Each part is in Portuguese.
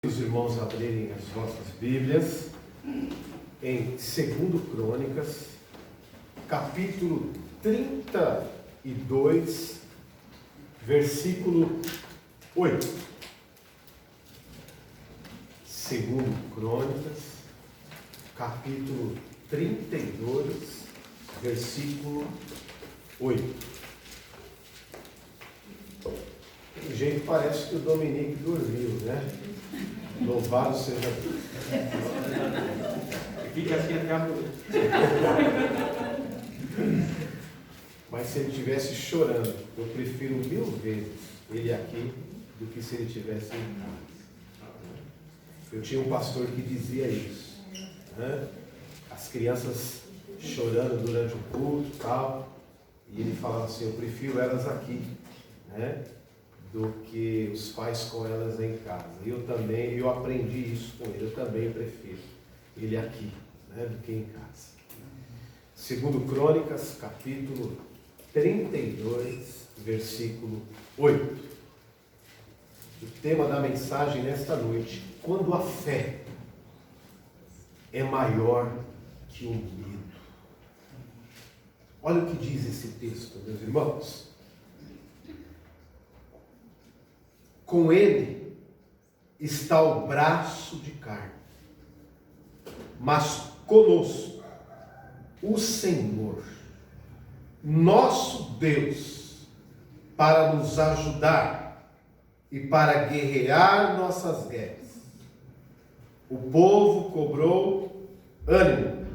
Os irmãos abrirem as vossas Bíblias em 2 Crônicas, capítulo 32, versículo 8. 2 Crônicas, capítulo 32, versículo 8. O jeito parece que o Dominique dormiu, né? Louvado seja Deus. Fica assim até amanhã. Mas se ele estivesse chorando, eu prefiro 1000 vezes ele aqui do que se ele estivesse em casa. Eu tinha um pastor que dizia isso, né? As crianças chorando durante o culto e tal, e ele falava assim: eu prefiro elas aqui, né, do que os pais com elas em casa. Eu aprendi isso com ele. Eu também prefiro ele aqui, né, do que em casa. 2 Crônicas, capítulo 32, versículo 8. O tema da mensagem nesta noite: quando a fé é maior que o medo. Olha o que diz esse texto, meus irmãos. Com ele está o braço de carne, mas conosco o Senhor, nosso Deus, para nos ajudar e para guerrear nossas guerras. O povo cobrou ânimo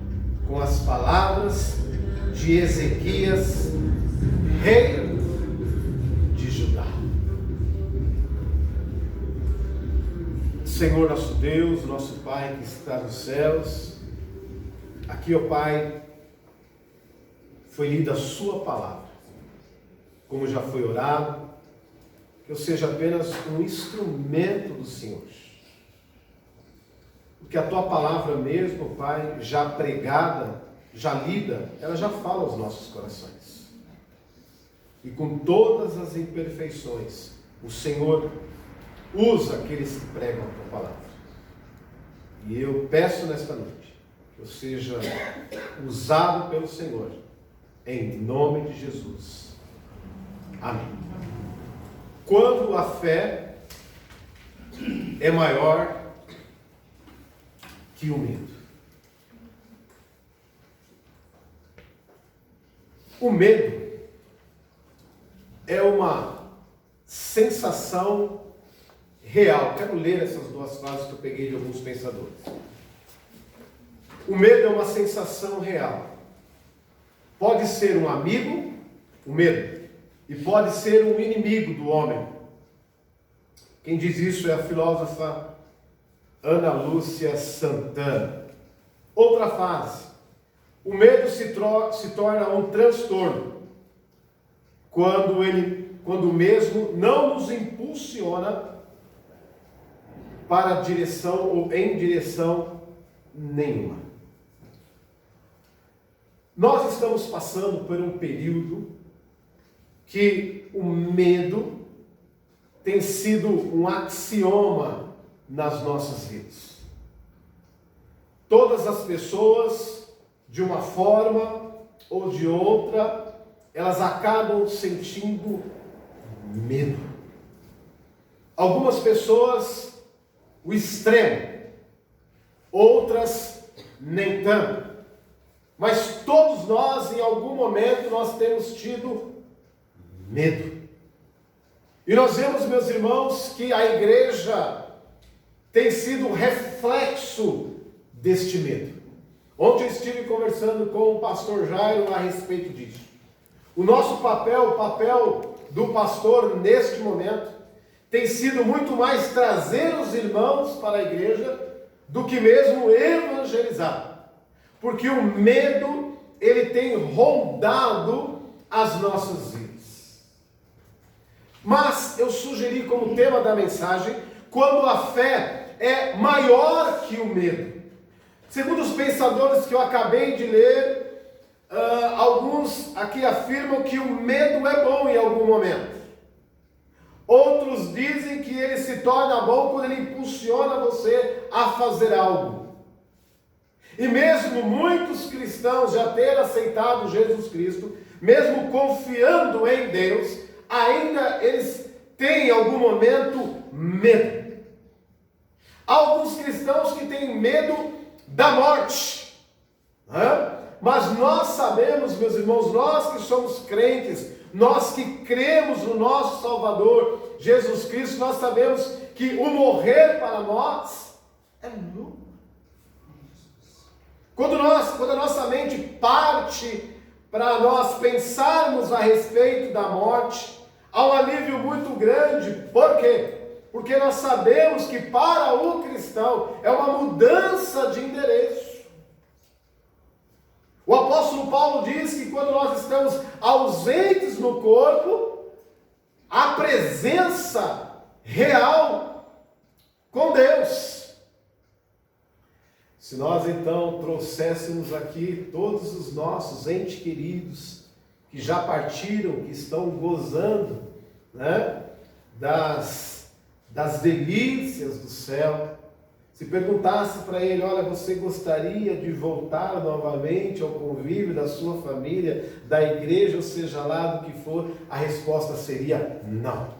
com as palavras de Ezequias, rei de Judá. Senhor nosso Deus, nosso Pai que está nos céus, aqui, ó Pai, foi lida a sua palavra, como já foi orado, que eu seja apenas um instrumento do Senhor, porque a tua palavra mesmo, Pai, já pregada, já lida, ela já fala aos nossos corações, e com todas as imperfeições, o Senhor usa aqueles que pregam a tua palavra. E eu peço nesta noite que eu seja usado pelo Senhor, em nome de Jesus. Amém. Quando a fé é maior que o medo. O medo é uma sensação real. Quero ler essas duas frases que eu peguei de alguns pensadores. O medo é uma sensação real. Pode ser um amigo, o medo, e pode ser um inimigo do homem. Quem diz isso é a filósofa Ana Lúcia Santana. Outra frase: o medo se torna um transtorno quando mesmo não nos impulsiona para direção ou em direção nenhuma. Nós estamos passando por um período que o medo tem sido um axioma nas nossas vidas. Todas as pessoas, de uma forma ou de outra, elas acabam sentindo medo. Algumas pessoas o extremo, outras nem tanto, mas todos nós em algum momento nós temos tido medo. E nós vemos, meus irmãos, que a igreja tem sido reflexo deste medo. Ontem eu estive conversando com o pastor Jairo a respeito disso. O nosso papel, o papel do pastor neste momento, tem sido muito mais trazer os irmãos para a igreja do que mesmo evangelizar. Porque o medo, ele tem rondado as nossas vidas. Mas eu sugeri como tema da mensagem: quando a fé é maior que o medo. Segundo os pensadores que eu acabei de ler, alguns aqui afirmam que o medo é bom em algum momento. Outros dizem que ele se torna bom quando ele impulsiona você a fazer algo. E mesmo muitos cristãos já terem aceitado Jesus Cristo, mesmo confiando em Deus, ainda eles têm em algum momento medo. Há alguns cristãos que têm medo da morte. Mas nós sabemos, meus irmãos, nós que somos crentes, nós que cremos no nosso Salvador, Jesus Cristo, nós sabemos que o morrer para nós é lucro. Quando a nossa mente parte para nós pensarmos a respeito da morte, há um alívio muito grande. Por quê? Porque nós sabemos que para o cristão é uma mudança de endereço. O apóstolo Paulo diz que quando nós estamos ausentes no corpo, há presença real com Deus. Se nós então trouxéssemos aqui todos os nossos entes queridos que já partiram, que estão gozando, né, das delícias do céu, se perguntasse para ele: olha, você gostaria de voltar novamente ao convívio da sua família, da igreja, ou seja lá do que for, a resposta seria não.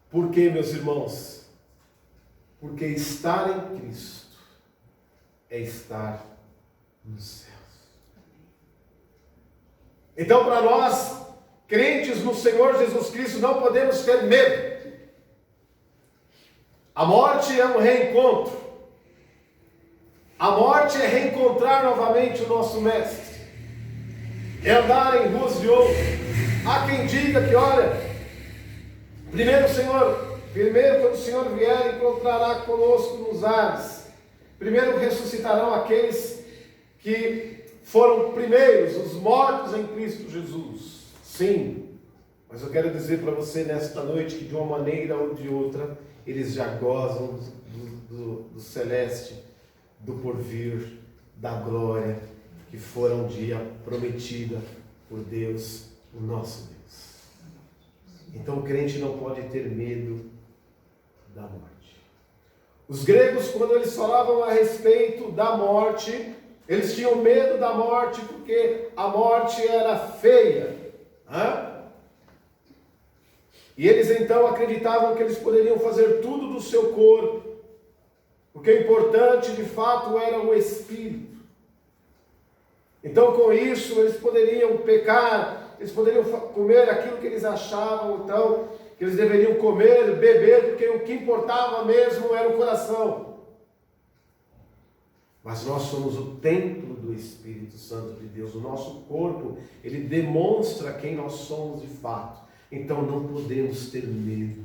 Por quê, meus irmãos? Porque estar em Cristo é estar nos céus. Então, para nós, crentes no Senhor Jesus Cristo, não podemos ter medo. A morte é um reencontro. A morte é reencontrar novamente o nosso Mestre. É andar em ruas de ouro. Há quem diga que, olha, primeiro quando o Senhor vier, encontrará conosco nos ares. Primeiro ressuscitarão aqueles que foram primeiros, os mortos em Cristo Jesus. Sim, mas eu quero dizer para você nesta noite que de uma maneira ou de outra, eles já gozam do celeste, do porvir, da glória que fora um dia prometida por Deus, o nosso Deus. Então o crente não pode ter medo da morte. Os gregos, quando eles falavam a respeito da morte, eles tinham medo da morte porque a morte era feia. E eles então acreditavam que eles poderiam fazer tudo do seu corpo, porque o importante de fato era o espírito. Então com isso eles poderiam pecar, eles poderiam comer aquilo que eles achavam então que eles deveriam comer, beber, porque o que importava mesmo era o coração. Mas nós somos o templo do Espírito Santo de Deus. O nosso corpo, ele demonstra quem nós somos de fato. Então não podemos ter medo.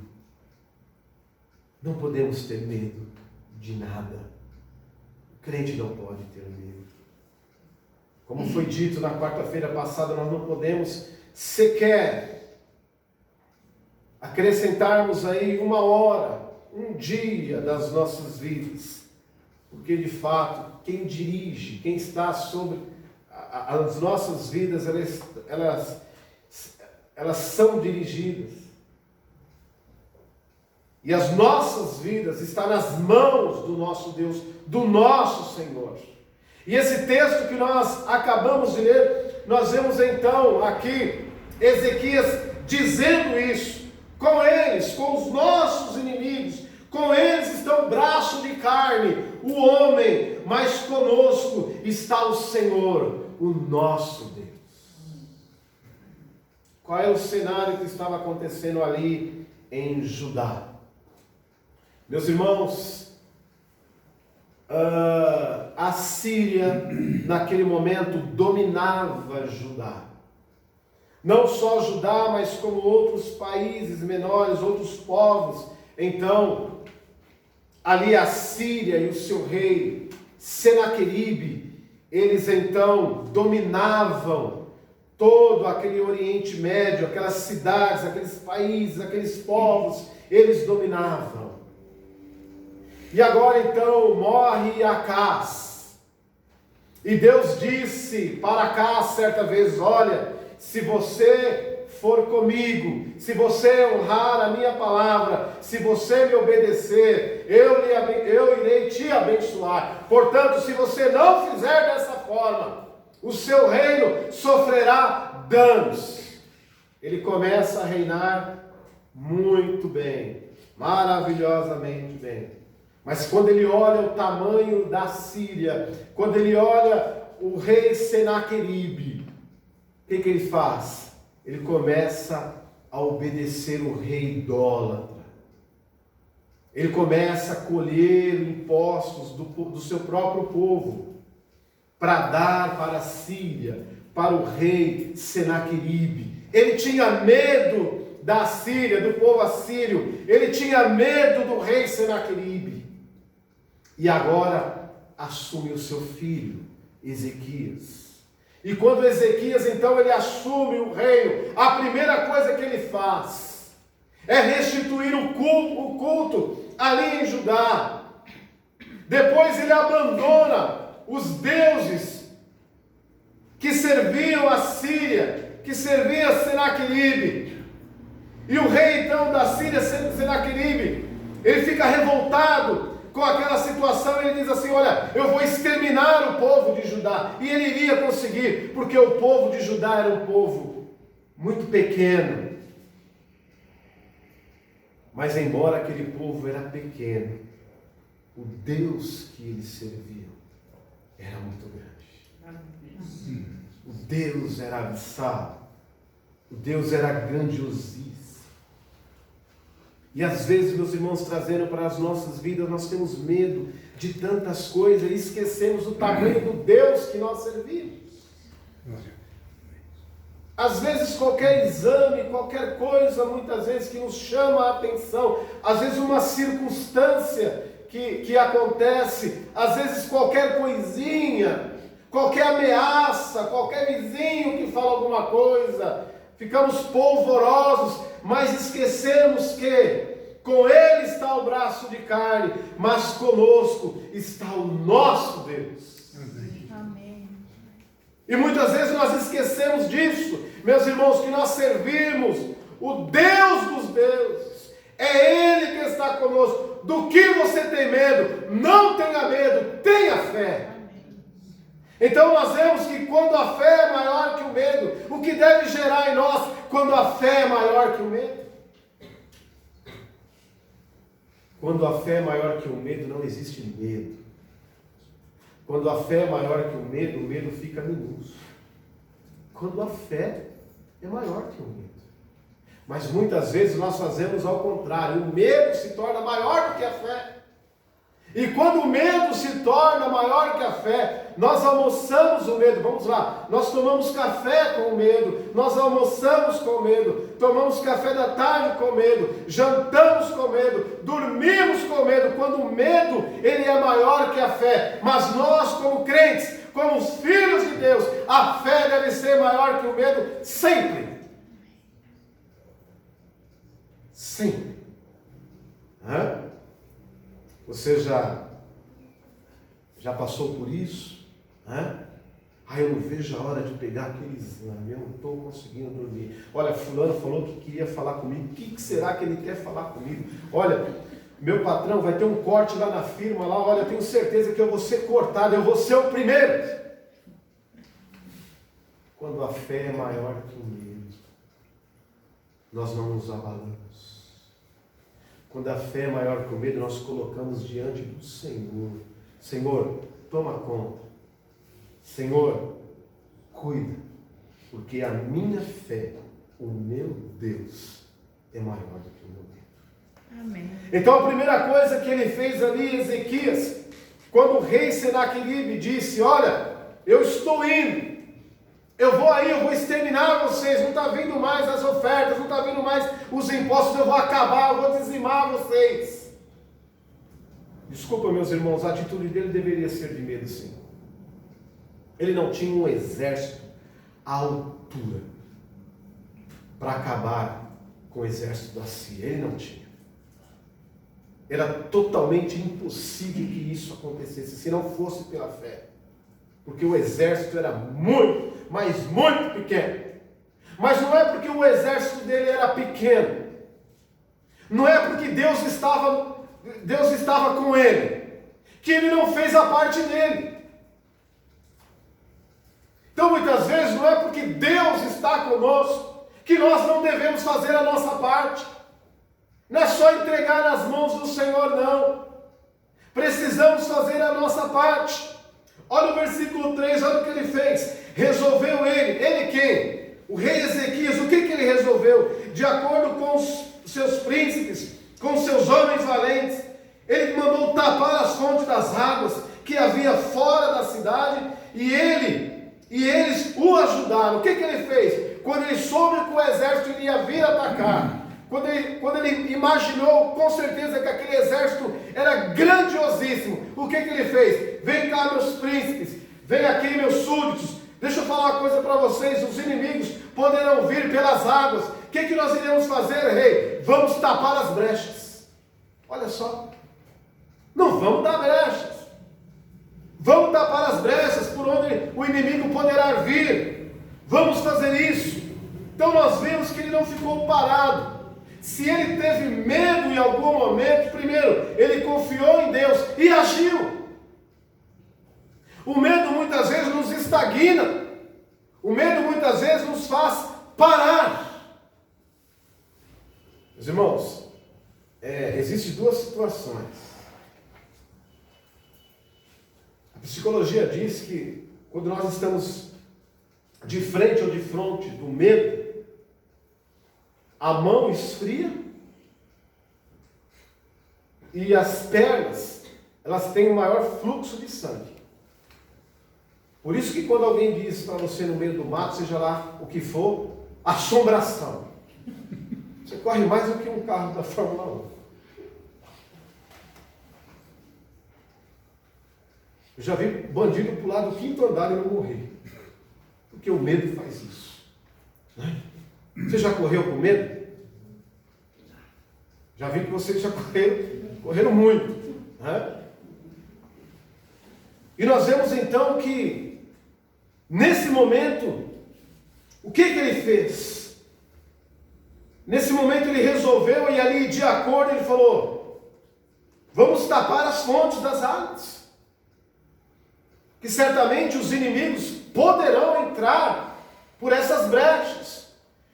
Não podemos ter medo de nada. O crente não pode ter medo. Como foi dito na quarta-feira passada, nós não podemos sequer acrescentarmos aí 1 hora, um dia das nossas vidas. Porque de fato, quem dirige, quem está sobre as nossas vidas, elas são dirigidas. E as nossas vidas estão nas mãos do nosso Deus, do nosso Senhor. E esse texto que nós acabamos de ler, nós vemos então aqui Ezequias dizendo isso. Com eles, com os nossos inimigos, com eles está o braço de carne, o homem, mas conosco está o Senhor, o nosso Deus. Qual é o cenário que estava acontecendo ali em Judá? Meus irmãos, a Síria, naquele momento, dominava Judá. Não só Judá, mas como outros países menores, outros povos. Então, ali a Síria e o seu rei, Senaqueribe, eles então dominavam todo aquele Oriente Médio, aquelas cidades, aqueles países, aqueles povos, eles dominavam. E agora então morre Acás. E Deus disse para Acás certa vez: olha, se você for comigo, se você honrar a minha palavra, se você me obedecer, eu irei te abençoar. Portanto, se você não fizer dessa forma, o seu reino sofrerá danos. Ele começa a reinar muito bem, maravilhosamente bem. Mas quando ele olha o tamanho da Síria, quando ele olha o rei Senaqueribe, o que ele faz? Ele começa a obedecer o rei idólatra. Ele começa a colher impostos do seu próprio povo, para dar para a Síria, para o rei Senaqueribe. Ele tinha medo da Síria, do povo assírio. Ele tinha medo do rei Senaqueribe. E agora assume o seu filho, Ezequias. E quando Ezequias, então, ele assume o reino, a primeira coisa que ele faz é restituir o culto ali em Judá. Depois ele abandona os deuses que serviam a Síria, que servia a Senaqueribe. E o rei, então, da Síria, Senaqueribe, ele fica revoltado com aquela situação. Ele diz assim: olha, eu vou exterminar o povo de Judá. E ele iria conseguir, porque o povo de Judá era um povo muito pequeno. Mas embora aquele povo era pequeno, o Deus que eles serviam era muito grande. O Deus era abissal. O Deus era grandiosíssimo. E às vezes, meus irmãos, trazendo para as nossas vidas, nós temos medo de tantas coisas e esquecemos o tamanho do Deus que nós servimos. Às vezes qualquer exame, qualquer coisa, muitas vezes que nos chama a atenção, às vezes uma circunstância que acontece, às vezes qualquer coisinha, qualquer ameaça, qualquer vizinho que fala alguma coisa, ficamos polvorosos, mas esquecemos que com ele está o braço de carne, mas conosco está o nosso Deus. Amém. E muitas vezes nós esquecemos disso, meus irmãos, que nós servimos o Deus dos deuses. É Ele que está conosco. Do que você tem medo? Não tenha medo, tenha fé. Então nós vemos que quando a fé é maior que o medo, o que deve gerar em nós quando a fé é maior que o medo? Quando a fé é maior que o medo, não existe medo. Quando a fé é maior que o medo fica minúsculo. Quando a fé é maior que o medo. Mas muitas vezes nós fazemos ao contrário. O medo se torna maior do que a fé. E quando o medo se torna maior que a fé, nós almoçamos o medo. Vamos lá, nós tomamos café com o medo, nós almoçamos com o medo, tomamos café da tarde com medo, jantamos com medo, dormimos com medo. Quando o medo, ele é maior que a fé. Mas nós, como crentes, como os filhos de Deus, a fé deve ser maior que o medo sempre. Sempre. Você já passou por isso? Eu não vejo a hora de pegar aquele exame, eu não estou conseguindo dormir. Olha, fulano falou que queria falar comigo, o que será que ele quer falar comigo? Olha, meu patrão vai ter um corte lá na firma, lá, olha, eu tenho certeza que eu vou ser cortado, eu vou ser o primeiro. Quando a fé é maior que o medo, nós não nos abalamos. Quando a fé é maior que o medo, nós colocamos diante do Senhor. Senhor, toma conta. Senhor, cuida. Porque a minha fé, o meu Deus, é maior do que o meu medo. Amém. Então a primeira coisa que ele fez ali, Ezequias, quando o rei Senaqueribe disse: olha, eu estou indo. Eu vou aí, eu vou exterminar vocês, não está vindo mais as ofertas, não está vindo mais os impostos, eu vou acabar, eu vou dizimar vocês. Desculpa, meus irmãos, a atitude dele deveria ser de medo, sim. Ele não tinha um exército à altura para acabar com o exército da Síria, ele não tinha. Era totalmente impossível que isso acontecesse, se não fosse pela fé. Porque o exército era muito, mas muito pequeno. Mas não é porque o exército dele era pequeno, não é porque Deus estava com ele, que ele não fez a parte dele. Então muitas vezes não é porque Deus está conosco que nós não devemos fazer a nossa parte. Não é só entregar nas mãos do Senhor, não. Precisamos fazer a nossa parte. Olha o versículo 3, olha o que ele fez. Resolveu ele quem? O rei Ezequias, o que ele resolveu? De acordo com os seus príncipes, com os seus homens valentes, ele mandou tapar as fontes das águas que havia fora da cidade, e eles o ajudaram. O que ele fez? Quando ele soube que o exército iria vir atacar, quando ele imaginou com certeza que aquele exército era grandiosíssimo, o que ele fez? Vem cá, meus príncipes, vem aqui, meus súditos, deixa eu falar uma coisa para vocês, os inimigos poderão vir pelas águas, o que nós iremos fazer, rei? Vamos tapar as brechas. Olha só, não vamos dar brechas, vamos tapar as brechas por onde o inimigo poderá vir, vamos fazer isso. Então nós vemos que ele não ficou parado. Se ele teve medo em algum momento, primeiro, ele confiou em Deus e agiu. O medo muitas vezes nos estagna. O medo muitas vezes nos faz parar. Meus irmãos, existem duas situações. A psicologia diz que quando nós estamos de frente ou de fronte do medo, a mão esfria e as pernas, elas têm um maior fluxo de sangue. Por isso que quando alguém diz para você no meio do mato, seja lá o que for, assombração, você corre mais do que um carro da Fórmula 1. Eu já vi bandido pular do 5º andar e não morrer, porque o medo faz isso, né? Você já correu com medo? Já vi que vocês já correram muito, né? E nós vemos então que, nesse momento, o que ele fez? Nesse momento ele resolveu, e ali de acordo ele falou: vamos tapar as fontes das águas, que certamente os inimigos poderão entrar por essas brechas.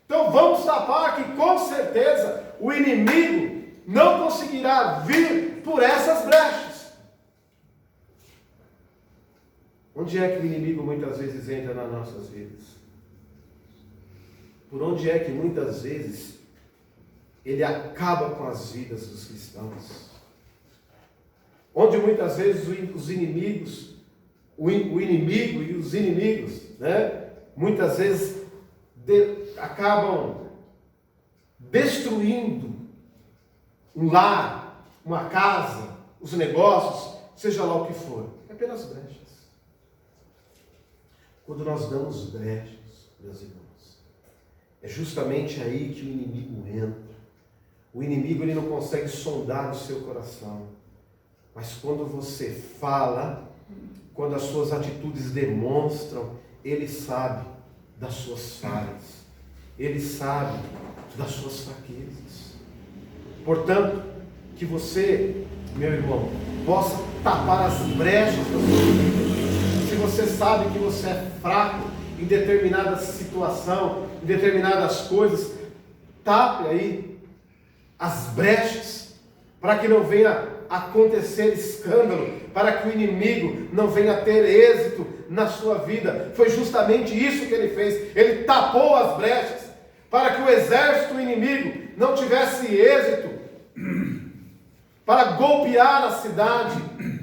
Então vamos tapar, que com certeza o inimigo não conseguirá vir por essas brechas. Onde é que o inimigo muitas vezes entra nas nossas vidas? Por onde é que muitas vezes ele acaba com as vidas dos cristãos? Onde muitas vezes os inimigos, o inimigo e os inimigos, né, muitas vezes acabam destruindo um lar, uma casa, os negócios, seja lá o que for. É apenas brechas. Quando nós damos brechas, meus irmãos, é justamente aí que o inimigo entra. O inimigo ele não consegue sondar o seu coração. Mas quando você fala, quando as suas atitudes demonstram, ele sabe das suas falhas, ele sabe das suas fraquezas. Portanto, que você, meu irmão, possa tapar as brechas da sua vida. Se você sabe que você é fraco em determinada situação, em determinadas coisas, tape aí as brechas, para que não venha acontecer escândalo, para que o inimigo não venha ter êxito na sua vida. Foi justamente isso que ele fez. Ele tapou as brechas para que o exército inimigo não tivesse êxito, para golpear a cidade,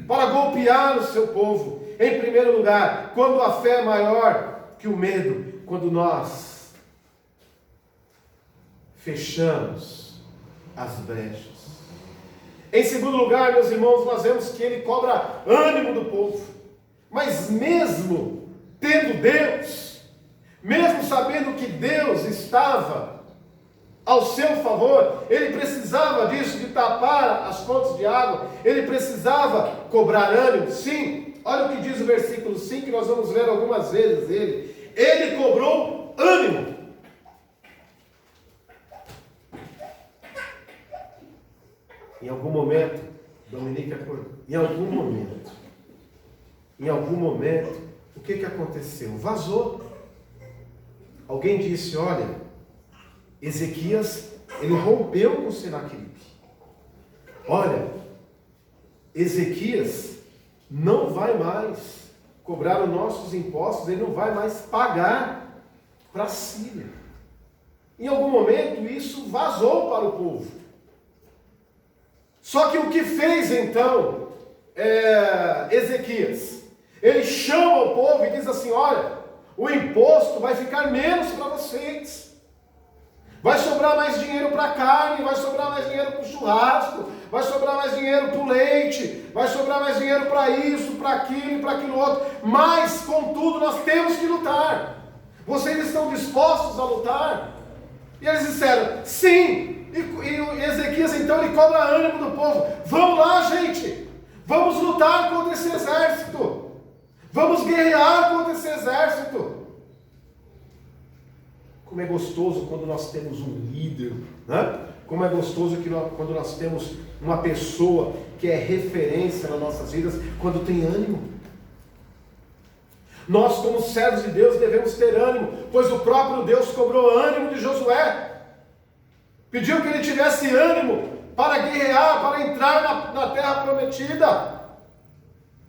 para golpear o seu povo. Em primeiro lugar, quando a fé é maior que o medo, quando nós fechamos as brechas. Em segundo lugar, meus irmãos, nós vemos que ele cobra ânimo do povo. Mas mesmo tendo Deus, mesmo sabendo que Deus estava ao seu favor, ele precisava disso, de tapar as fontes de água, ele precisava cobrar ânimo. Sim, olha o que diz o versículo 5, que nós vamos ler algumas vezes ele cobrou ânimo. Em algum momento, Dominique acordou. Em algum momento, o que aconteceu? Vazou. Alguém disse, olha, Ezequias, ele rompeu com Senaqueribe. Olha, Ezequias não vai mais cobrar os nossos impostos, ele não vai mais pagar para a Síria. Em algum momento isso vazou para o povo. Só que o que fez então Ezequias? Ele chama o povo e diz assim, olha, o imposto vai ficar menos para vocês. Vai sobrar mais dinheiro para a carne, vai sobrar mais dinheiro para o churrasco, vai sobrar mais dinheiro para o leite, vai sobrar mais dinheiro para isso, para aquilo outro. Mas, contudo, nós temos que lutar. Vocês estão dispostos a lutar? E eles disseram, sim. E Ezequias, então, ele cobra ânimo do povo. Vamos lá, gente. Vamos lutar contra esse exército. Vamos guerrear contra esse exército. Como é gostoso quando nós temos um líder, né? Como é gostoso quando nós temos uma pessoa que é referência nas nossas vidas, quando tem ânimo. Nós, como servos de Deus, devemos ter ânimo, pois o próprio Deus cobrou ânimo de Josué. Pediu que ele tivesse ânimo para guerrear, para entrar na terra prometida.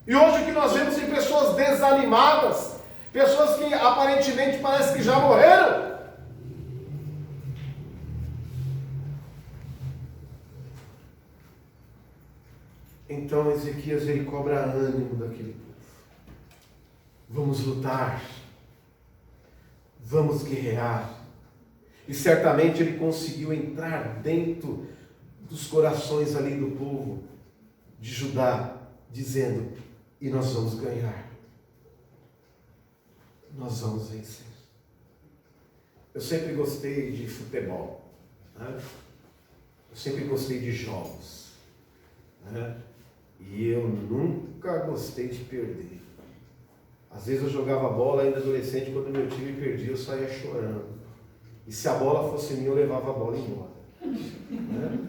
E hoje o que nós vemos em pessoas desanimadas, pessoas que aparentemente parece que já morreram. Então Ezequias, ele cobra ânimo daquele povo. Vamos lutar. Vamos guerrear. E certamente ele conseguiu entrar dentro dos corações ali do povo de Judá, dizendo, e nós vamos ganhar. Nós vamos vencer. Eu sempre gostei de futebol, né? Eu sempre gostei de jogos, né? E eu nunca gostei de perder. Às vezes eu jogava bola ainda adolescente, quando meu time perdia eu saía chorando. E se a bola fosse minha, eu levava a bola embora. Né?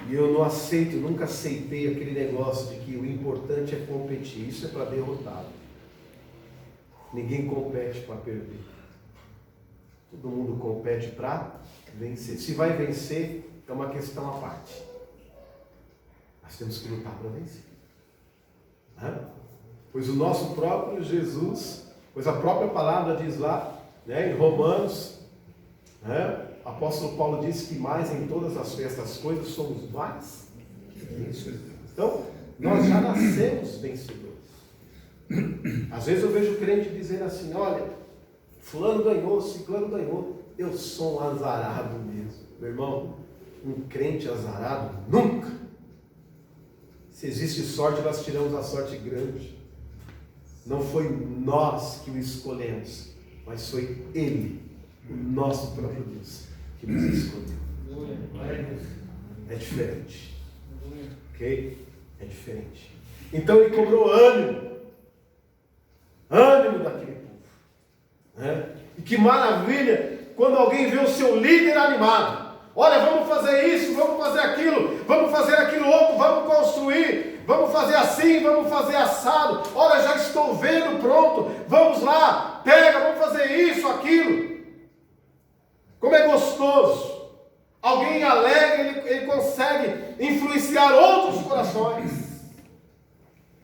E eu não aceito, nunca aceitei aquele negócio de que o importante é competir. Isso é para derrotado. Ninguém compete para perder. Todo mundo compete para vencer. Se vai vencer, é uma questão à parte. Nós temos que lutar para vencer. Né? Pois o nosso próprio Jesus, pois a própria palavra diz lá, né, em Romanos, né, o apóstolo Paulo disse que mais em todas as coisas somos mais vencedores. Então, nós já nascemos vencedores. Às vezes eu vejo crente dizendo assim, olha, fulano ganhou, ciclano ganhou, eu sou um azarado mesmo. Meu irmão, um crente azarado nunca. Se existe sorte, nós tiramos a sorte grande. Não foi nós que o escolhemos, mas foi Ele, o nosso próprio Deus, que nos escolheu. É diferente. Ok? É diferente. Então ele cobrou ânimo daquele povo. Né? E que maravilha quando alguém vê o seu líder animado. Olha, vamos fazer isso, vamos fazer aquilo, vamos fazer aquilo outro, vamos construir. Vamos fazer assim, vamos fazer assado. Olha, já estou vendo, pronto. Vamos lá, pega, vamos fazer isso, aquilo. Como é gostoso. Alguém alegre, ele consegue influenciar outros corações.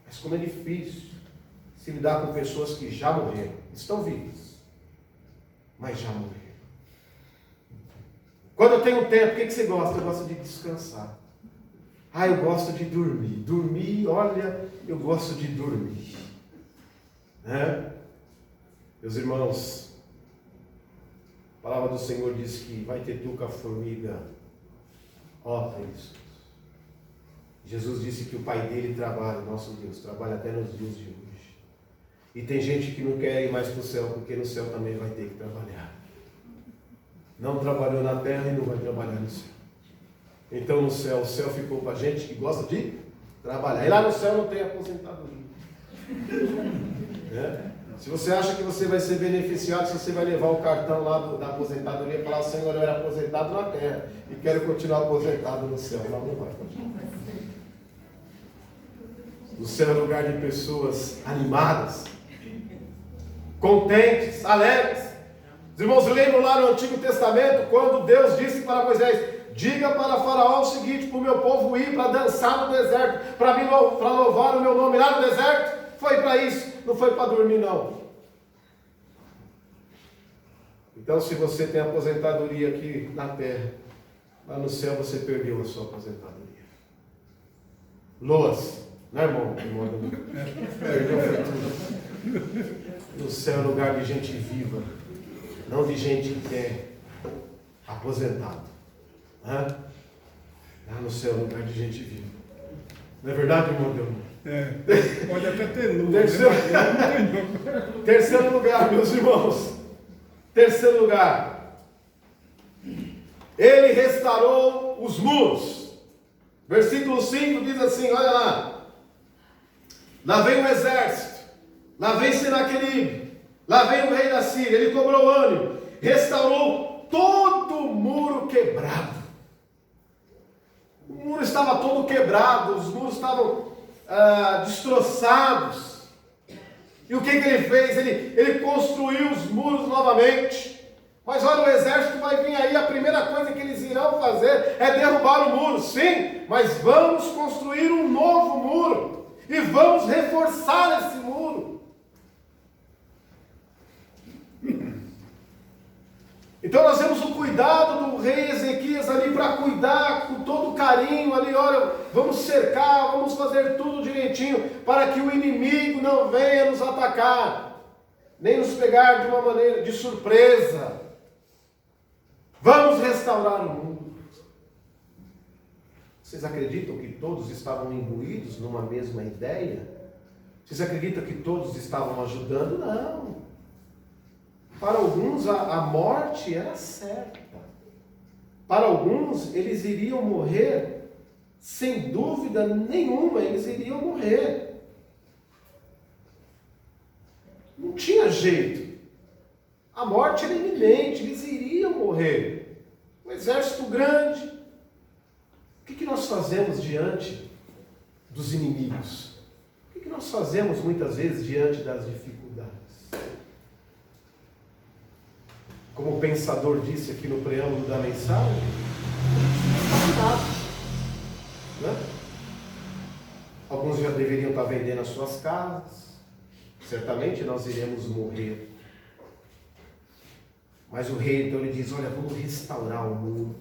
Mas como é difícil se lidar com pessoas que já morreram. Estão vivas, mas já morreram. Quando eu tenho tempo, o que você gosta? Eu gosto de descansar. Eu gosto de dormir. Dormir, olha, eu gosto de dormir. Né? Meus irmãos, a palavra do Senhor diz que vai ter tu com a formiga. Tem isso. Jesus disse que o Pai dele trabalha, nosso Deus, trabalha até nos dias de hoje. E tem gente que não quer ir mais para o céu, porque no céu também vai ter que trabalhar. Não trabalhou na terra e não vai trabalhar no céu. Então no céu, o céu ficou para gente que gosta de trabalhar. E lá no céu não tem aposentadoria. Se você acha que você vai ser beneficiado, se você vai levar o cartão lá da aposentadoria e falar, Senhor, eu era aposentado na terra e quero continuar aposentado no céu. Não, não vai continuar. O céu é lugar de pessoas animadas, contentes, alegres. Os irmãos lembram lá no Antigo Testamento, quando Deus disse para Moisés, diga para Faraó o seguinte, para o meu povo ir para dançar no deserto, para louvar o meu nome lá no deserto. Foi para isso, não foi para dormir não. Então se você tem aposentadoria aqui na terra, lá no céu você perdeu a sua aposentadoria. Loas, não é irmão? Perdeu foi tudo. No céu é lugar de gente viva, não de gente que é aposentado. Lá no céu é lugar de gente viva. Não é verdade, irmão Deus? Pode até ter luz. Terceiro lugar, meus irmãos. Terceiro lugar. Ele restaurou os muros. Versículo 5 diz assim, olha lá. Lá vem o exército. Lá vem Senaqueribe. Lá vem o rei da Síria. Ele cobrou ânimo. Restaurou todo o muro quebrado. O muro estava todo quebrado. Os muros estavam destroçados. E o que ele fez? Ele construiu os muros novamente. Mas olha, o exército vai vir aí, a primeira coisa que eles irão fazer é derrubar o muro. Sim, mas vamos construir um novo muro. E vamos reforçar esse muro. Então nós temos o cuidado do rei Ezequias ali para cuidar com todo carinho ali, olha, vamos cercar, vamos fazer tudo direitinho para que o inimigo não venha nos atacar, nem nos pegar de uma maneira de surpresa. Vamos restaurar o mundo. Vocês acreditam que todos estavam imbuídos numa mesma ideia? Vocês acreditam que todos estavam ajudando? Não. Para alguns a morte era certa. Para alguns eles iriam morrer, sem dúvida nenhuma, eles iriam morrer. Não tinha jeito. A morte era iminente, eles iriam morrer. Um exército grande. O que nós fazemos diante dos inimigos? O que nós fazemos muitas vezes diante das dificuldades? Como o pensador disse aqui no preâmbulo da mensagem, né? Alguns já deveriam estar vendendo as suas casas, certamente nós iremos morrer. Mas o rei então ele diz, olha, vamos restaurar o muro.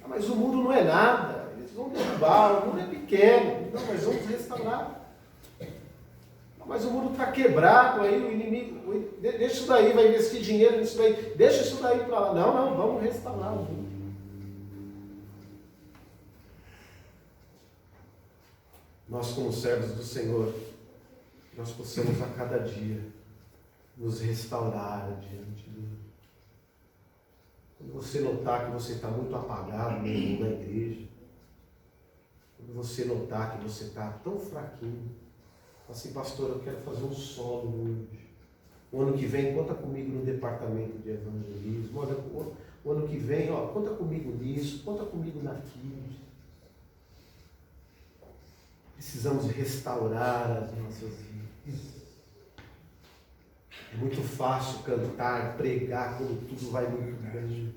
Mas o muro não é nada, eles vão derrubar, o muro é pequeno, não, mas vamos restaurar. Mas o muro está quebrado aí, o inimigo, deixa isso daí, vai investir dinheiro nisso daí, deixa isso daí para lá. Não, vamos restaurar o muro. Nós como servos do Senhor, nós possamos a cada dia nos restaurar diante dele. Quando você notar que você está muito apagado mesmo na igreja, quando você notar que você está tão fraquinho, assim, pastor, eu quero fazer um solo hoje. O ano que vem, conta comigo no departamento de evangelismo. Olha, o ano que vem, conta comigo nisso, conta comigo naquilo. Precisamos restaurar as nossas vidas. É muito fácil cantar, pregar quando tudo vai muito bem.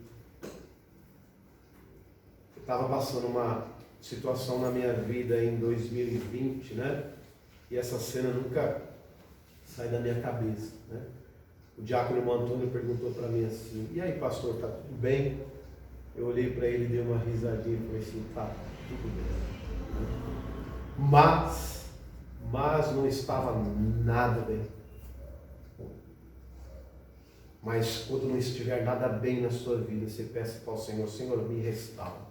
Eu estava passando uma situação na minha vida em 2020, né? E essa cena nunca sai da minha cabeça, né? O diácono irmão Antônio perguntou para mim assim, e aí pastor, está tudo bem? Eu olhei para ele, dei uma risadinha e falei assim, tá tudo bem. Mas não estava nada bem. Mas quando não estiver nada bem na sua vida, você peça para o Senhor, Senhor, me restaura.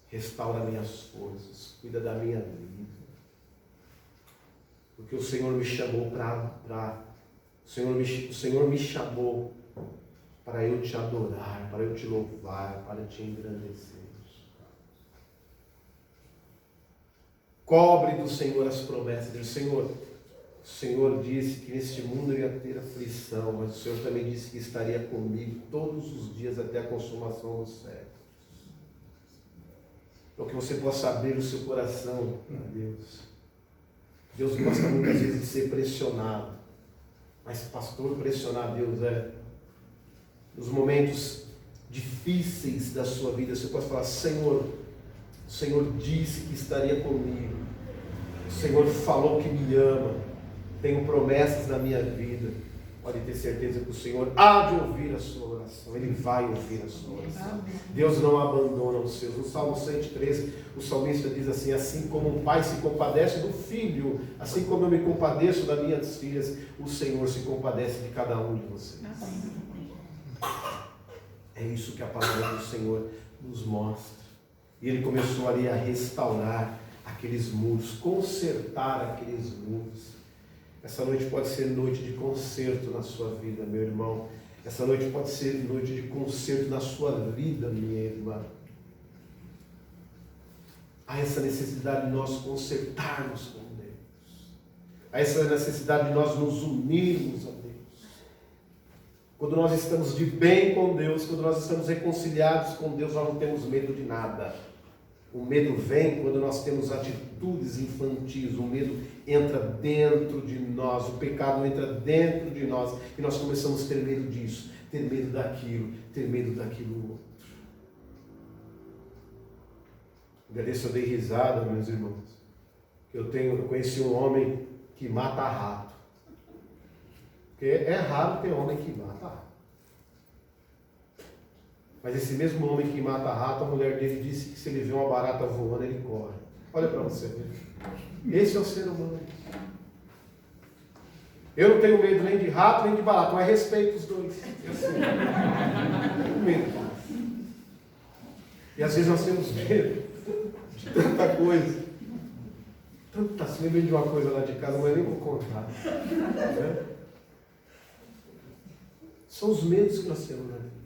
Restaura minhas forças, cuida da minha vida. Porque o Senhor me chamou o Senhor me chamou para eu te adorar, para eu te louvar, para te engrandecer. Cobre do Senhor as promessas dele. Senhor, O Senhor disse que neste mundo eu ia ter aflição, mas o Senhor também disse que estaria comigo todos os dias até a consumação dos séculos. Para que você possa abrir o seu coração a Deus. Deus gosta muitas vezes de ser pressionado. Mas, pastor, pressionar Deus nos momentos difíceis da sua vida, você pode falar: Senhor, o Senhor disse que estaria comigo. O Senhor falou que me ama. Tenho promessas na minha vida. Pode ter certeza que o Senhor há de ouvir a sua oração. Ele vai ouvir a sua oração. Amém. Deus não abandona os seus. No Salmo 113, o salmista diz assim: assim como um pai se compadece do filho, assim como eu me compadeço das minhas filhas, o Senhor se compadece de cada um de vocês. Amém. É isso que a palavra do Senhor nos mostra. E Ele começou ali a restaurar aqueles muros, consertar aqueles muros. Essa noite pode ser noite de conserto na sua vida, meu irmão. Essa noite pode ser noite de conserto na sua vida, minha irmã. Há essa necessidade de nós consertarmos com Deus. Há essa necessidade de nós nos unirmos a Deus. Quando nós estamos de bem com Deus, quando nós estamos reconciliados com Deus, nós não temos medo de nada. O medo vem quando nós temos atitudes infantis. O medo entra dentro de nós, o pecado entra dentro de nós e nós começamos a ter medo disso, ter medo daquilo, ter medo daquilo outro. Agradeço, eu dei risada, meus irmãos. Eu conheci um homem que mata rato. Porque é raro ter homem que mata rato. Mas esse mesmo homem que mata rato, a mulher dele disse que se ele vê uma barata voando, ele corre. Olha para você ver. Esse é o ser humano. Eu não tenho medo nem de rato, nem de barata, mas respeito os dois. Não tenho medo. E às vezes nós temos medo de tanta coisa. Se lembrei de uma coisa lá de casa, mas eu nem vou contar. Né? São os medos que nós temos na vida.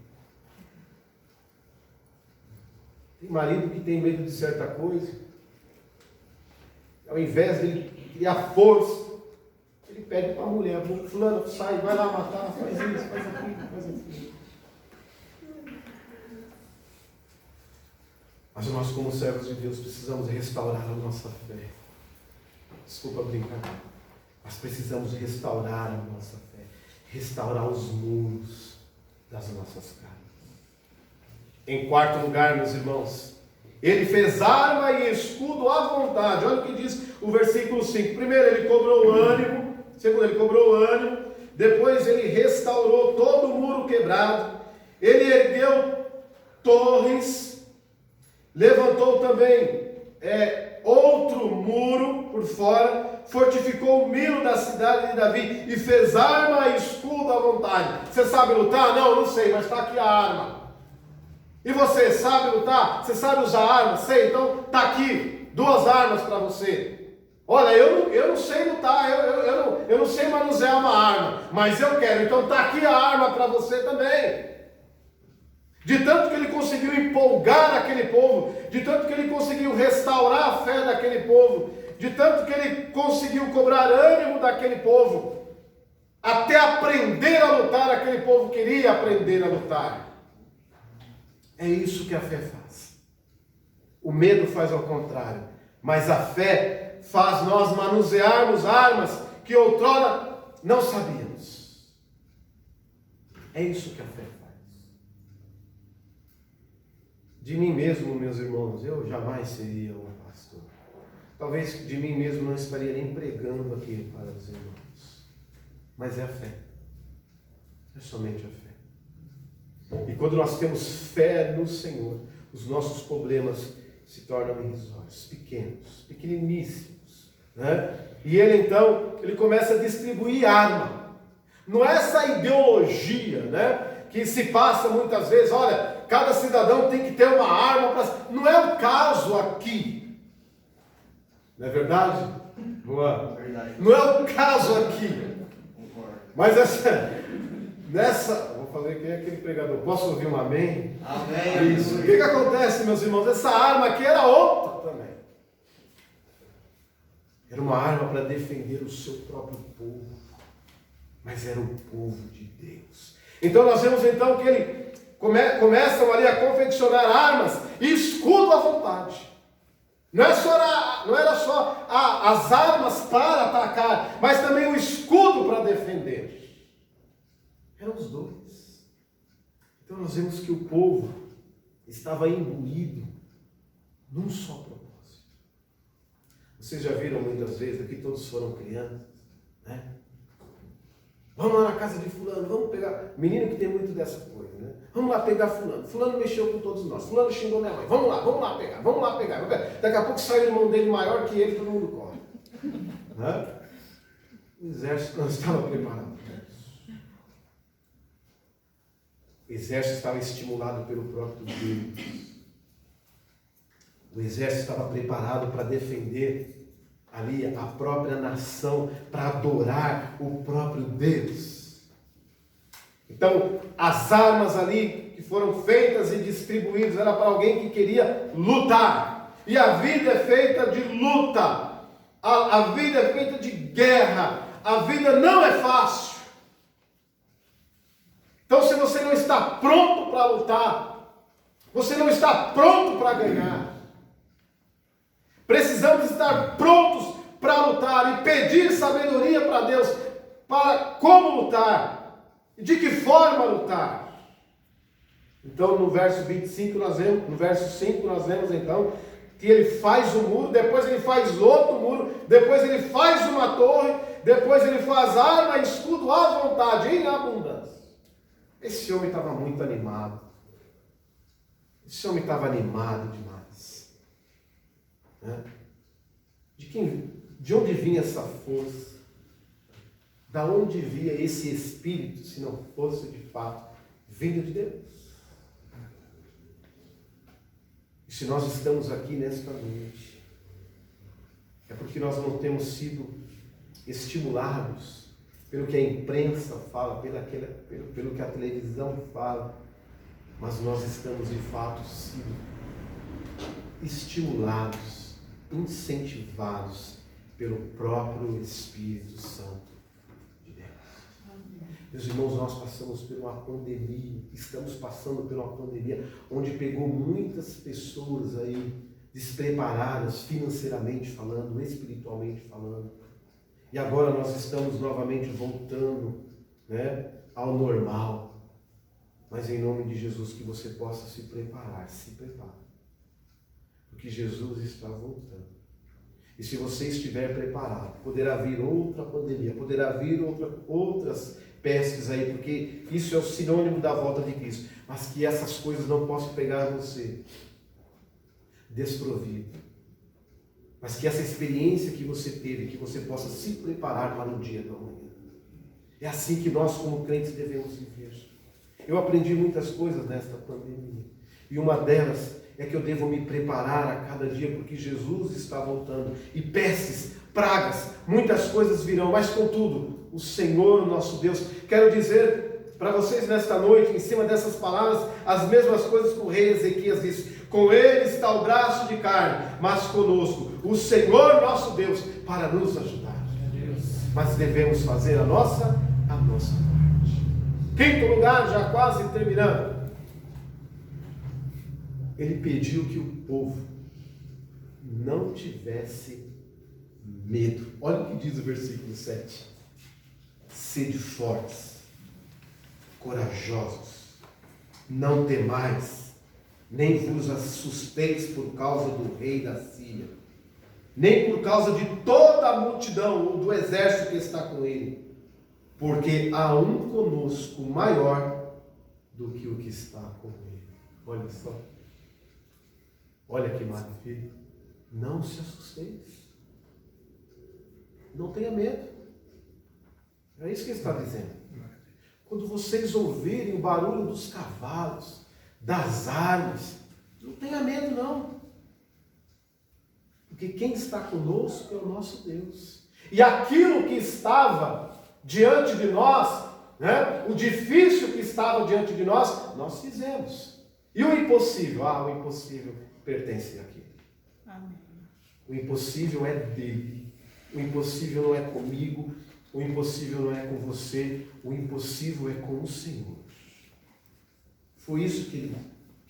Tem marido que tem medo de certa coisa. Ao invés de ele criar força, ele pede para a mulher: fulano, sai, vai lá matar, faz isso, faz aquilo, faz aquilo. Mas nós, como servos de Deus, precisamos restaurar a nossa fé. Desculpa brincar, mas precisamos restaurar a nossa fé, restaurar os muros das nossas casas. Em quarto lugar, meus irmãos, ele fez arma e escudo à vontade. Olha o que diz o versículo 5. Primeiro, ele cobrou ânimo. Segundo, ele cobrou ânimo. Depois, ele restaurou todo o muro quebrado. Ele ergueu torres. Levantou também outro muro por fora. Fortificou o milo da cidade de Davi. E fez arma e escudo à vontade. Você sabe lutar? Não sei, mas está aqui a arma. E você sabe lutar? Você sabe usar armas? Sei, então está aqui 2 armas para você. Olha, eu não sei lutar, eu não sei manusear uma arma, mas eu quero, então está aqui a arma para você também. De tanto que ele conseguiu empolgar aquele povo, de tanto que ele conseguiu restaurar a fé daquele povo, de tanto que ele conseguiu cobrar ânimo daquele povo, até aprender a lutar, aquele povo queria aprender a lutar. É isso que a fé faz. O medo faz ao contrário. Mas a fé faz nós manusearmos armas que outrora não sabíamos. É isso que a fé faz. De mim mesmo, meus irmãos, eu jamais seria um pastor. Talvez de mim mesmo não estaria nem pregando aqui para os irmãos. Mas é a fé. É somente a fé. E quando nós temos fé no Senhor, os nossos problemas se tornam irrisórios, pequenos, pequeniníssimos. Né? E ele então, ele começa a distribuir arma. Não é essa ideologia, né, que se passa muitas vezes, olha, cada cidadão tem que ter uma arma para... Não é o caso aqui. Não é verdade? Boa. Verdade. Não é o caso aqui. Mas nessa... Fazer quem é aquele pregador? Posso ouvir um amém? Amém. Isso. O que acontece, meus irmãos? Essa arma aqui era outra também. Era uma arma para defender o seu próprio povo. Mas era o povo de Deus. Então nós vemos então que ele começam ali a confeccionar armas e escudo à vontade. Não era só as armas para atacar, mas também o escudo para defender. Eram os dois. Então nós vemos que o povo estava imbuído num só propósito. Vocês já viram muitas vezes, aqui todos foram crianças, né? Vamos lá na casa de fulano, vamos pegar. Menino que tem muito dessa coisa, né? Vamos lá pegar fulano. Fulano mexeu com todos nós. Fulano xingou minha mãe. Vamos lá pegar, vamos lá pegar. Daqui a pouco sai o irmão dele maior que ele, todo mundo corre. Né? O exército não estava preparado para isso. O exército estava estimulado pelo próprio Deus. O exército estava preparado para defender ali a própria nação, para adorar o próprio Deus. Então, as armas ali que foram feitas e distribuídas era para alguém que queria lutar. E a vida é feita de luta. A vida é feita de guerra. A vida não é fácil. Então, se você não está pronto para lutar, você não está pronto para ganhar. Precisamos estar prontos para lutar e pedir sabedoria para Deus para como lutar e de que forma lutar. Então no verso 25 no verso 5 nós vemos então que ele faz um muro, depois ele faz outro muro, depois ele faz uma torre, depois ele faz arma e escudo à vontade, em abundância. Esse homem estava muito animado. Esse homem estava animado demais. De onde vinha essa força? Da onde via esse espírito, se não fosse de fato vindo de Deus? E se nós estamos aqui nesta noite, é porque nós não temos sido estimulados pelo que a imprensa fala, pelo que a televisão fala, mas nós estamos de fato sendo estimulados, incentivados pelo próprio Espírito Santo de Deus. Meus irmãos, nós passamos por uma pandemia, estamos passando por uma pandemia onde pegou muitas pessoas aí despreparadas financeiramente falando, espiritualmente falando. E agora nós estamos novamente voltando, né, ao normal. Mas em nome de Jesus que você possa se preparar, se prepare. Porque Jesus está voltando. E se você estiver preparado, poderá vir outra pandemia, poderá vir outras pestes aí, porque isso é o sinônimo da volta de Cristo. Mas que essas coisas não possam pegar você desprovido. Mas que essa experiência que você teve, que você possa se preparar para o dia do amanhã. É assim que nós como crentes devemos viver. Eu aprendi muitas coisas nesta pandemia. E uma delas é que eu devo me preparar a cada dia, porque Jesus está voltando. E pestes, pragas, muitas coisas virão, mas contudo, o Senhor, o nosso Deus, quero dizer para vocês nesta noite, em cima dessas palavras, as mesmas coisas que o rei Ezequias disse: com ele está o braço de carne, mas conosco, o Senhor nosso Deus, para nos ajudar. Mas devemos fazer a nossa parte. Quinto lugar, já quase terminando. Ele pediu que o povo não tivesse medo. Olha o que diz o versículo 7. Sede fortes, corajosos, não temais, nem vos assusteis por causa do rei da Síria, nem por causa de toda a multidão ou do exército que está com ele, porque há um conosco maior do que o que está com ele. Olha só. Olha que maravilha. Não se assusteis. Não tenha medo. É isso que ele está dizendo. Quando vocês ouvirem o barulho dos cavalos, das armas, não tenha medo não. Porque quem está conosco é o nosso Deus. E aquilo que estava diante de nós, né, o difícil que estava diante de nós, nós fizemos. E o impossível? O impossível pertence a quem? Amém. O impossível é dele. O impossível não é comigo, o impossível não é com você, o impossível é com o Senhor. Foi isso que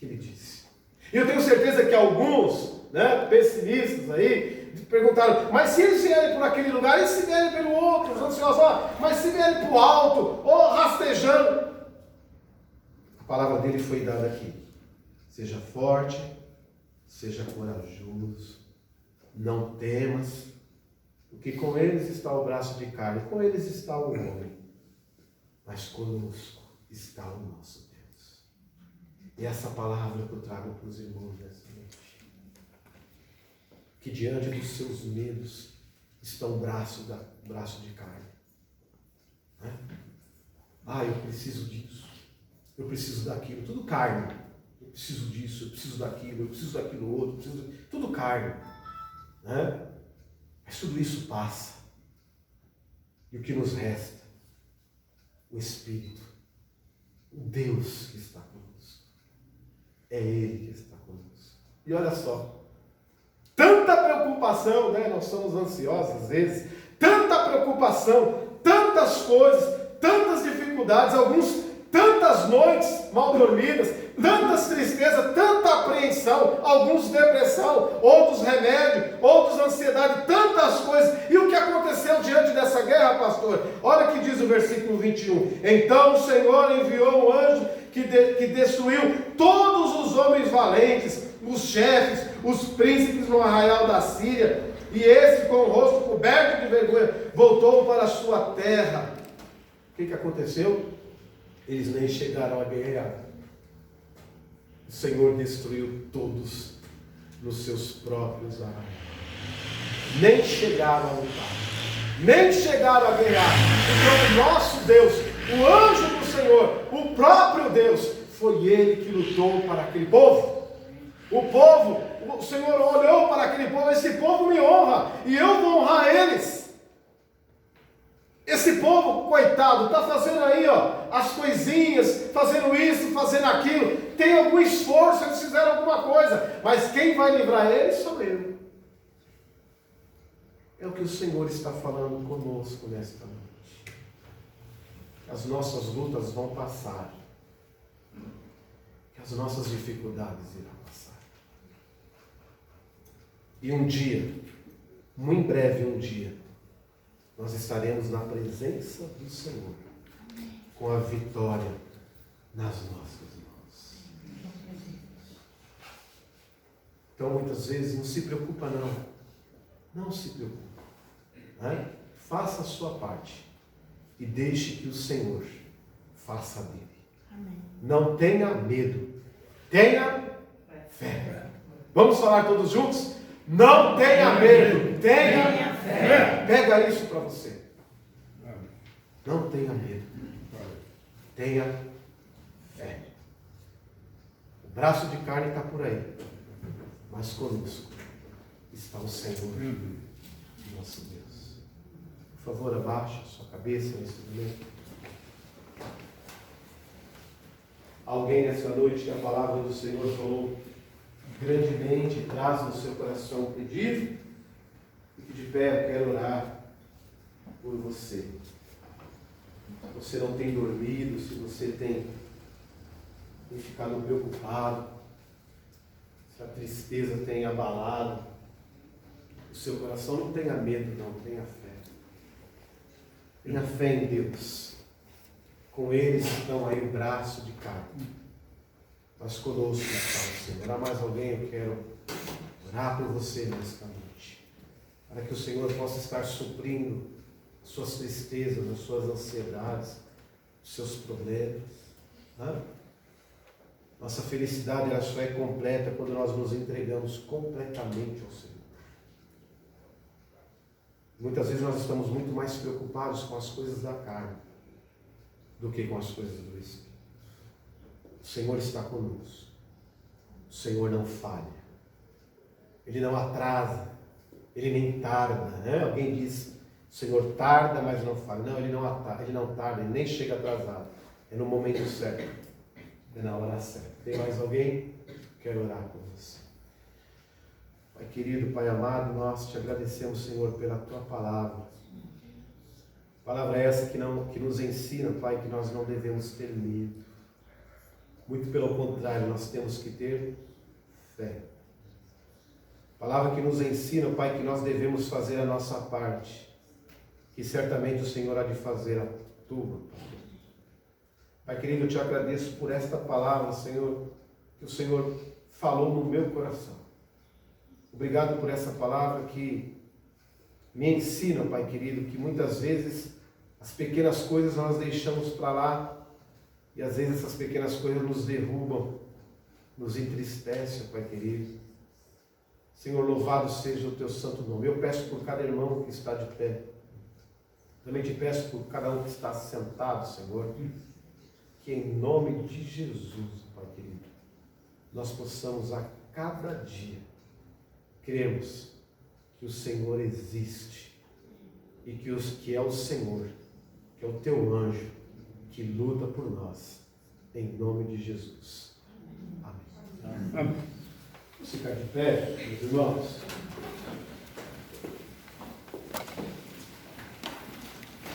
ele disse. E eu tenho certeza que alguns, pessimistas aí, perguntaram, mas se eles vierem por aquele lugar, e se vierem pelo outro, os ansiosos, mas se vierem para o alto, ou rastejando. A palavra dele foi dada aqui. Seja forte, seja corajoso, não temas, porque com eles está o braço de carne, com eles está o homem, mas conosco está o nosso Deus. E essa palavra que eu trago para os irmãos nessa noite, que diante dos seus medos está o braço de carne. Eu preciso disso, eu preciso daquilo, tudo carne. Eu preciso disso, eu preciso daquilo, eu preciso daquilo outro, tudo carne. Mas tudo isso passa. E o que nos resta? O Espírito, o Deus que está conosco. É Ele que está conosco. E olha só, tanta preocupação, nós somos ansiosos às vezes, tanta preocupação, tantas coisas, tantas dificuldades, alguns tantas noites mal dormidas, tantas tristezas, tanta apreensão, alguns depressão, outros remédio, outros ansiedade, tantas coisas. E o que aconteceu diante dessa guerra, pastor? Olha o que diz o versículo 21. Então o Senhor enviou um anjo que destruiu todos os homens valentes, os chefes, os príncipes no arraial da Síria, e esse, com o rosto coberto de vergonha, voltou para a sua terra. O que aconteceu? Eles nem chegaram a guerrear. O Senhor destruiu todos nos seus próprios arraiais. Nem chegaram a lutar, nem chegaram a guerrear. Então o nosso Deus, o anjo do Senhor, o próprio Deus, foi Ele que lutou para aquele povo. O Senhor olhou para aquele povo, esse povo me honra, e eu vou honrar eles. Esse povo, coitado, está fazendo aí, as coisinhas, fazendo isso, fazendo aquilo, tem algum esforço, eles fizeram alguma coisa, mas quem vai livrar eles sou eu. É o que o Senhor está falando conosco nesta noite. As nossas lutas vão passar, que as nossas dificuldades irão passar. E um dia, muito em breve um dia, nós estaremos na presença do Senhor, com a vitória nas nossas mãos. Então, muitas vezes, não se preocupa não. Não se preocupa. Faça a sua parte e deixe que o Senhor faça a dele. Amém. Não tenha medo. Tenha fé. Vamos falar todos juntos? Não tenha medo. Tenha fé. Pega isso para você. Não tenha medo. Tenha fé. O braço de carne está por aí, mas conosco está o Senhor, nosso Deus. Por favor, abaixe a sua cabeça nesse momento. Alguém nessa noite que a palavra do Senhor falou grandemente, traz no seu coração um pedido, e que de pé eu quero orar por você. Se você não tem dormido, se você tem ficado preocupado, se a tristeza tem abalado o seu coração, não tenha medo não, tenha fé. Tenha fé em Deus. Com eles estão aí o braço de carne, mas conosco está o Senhor. Há mais alguém? Eu quero orar por você nesta noite, para que o Senhor possa estar suprindo as suas tristezas, as suas ansiedades, os seus problemas. Nossa felicidade ela só é completa quando nós nos entregamos completamente ao Senhor. Muitas vezes nós estamos muito mais preocupados com as coisas da carne do que com as coisas do Espírito. O Senhor está conosco. O Senhor não falha. Ele não atrasa. Ele nem tarda. Alguém diz, o Senhor tarda, mas não falha. Não, Ele não tarda, Ele nem chega atrasado. É no momento certo. É na hora certa. Tem mais alguém? Quero orar com você. Pai querido, Pai amado, nós te agradecemos, Senhor, pela tua palavra. Palavra essa que nos ensina, Pai, que nós não devemos ter medo. Muito pelo contrário, nós temos que ter fé. Palavra que nos ensina, Pai, que nós devemos fazer a nossa parte, que certamente o Senhor há de fazer a tua. Pai querido, eu te agradeço por esta palavra, Senhor, que o Senhor falou no meu coração. Obrigado por essa palavra que me ensina, Pai querido, que muitas vezes as pequenas coisas nós deixamos para lá e às vezes essas pequenas coisas nos derrubam, nos entristecem, Pai querido. Senhor, louvado seja o teu santo nome. Eu peço por cada irmão que está de pé. Também te peço por cada um que está sentado, Senhor, que em nome de Jesus, Pai querido, nós possamos a cada dia crermos que o Senhor existe e que é o Senhor, que é o teu anjo que luta por nós, em nome de Jesus. Amém. Vamos ficar de pé, meus irmãos.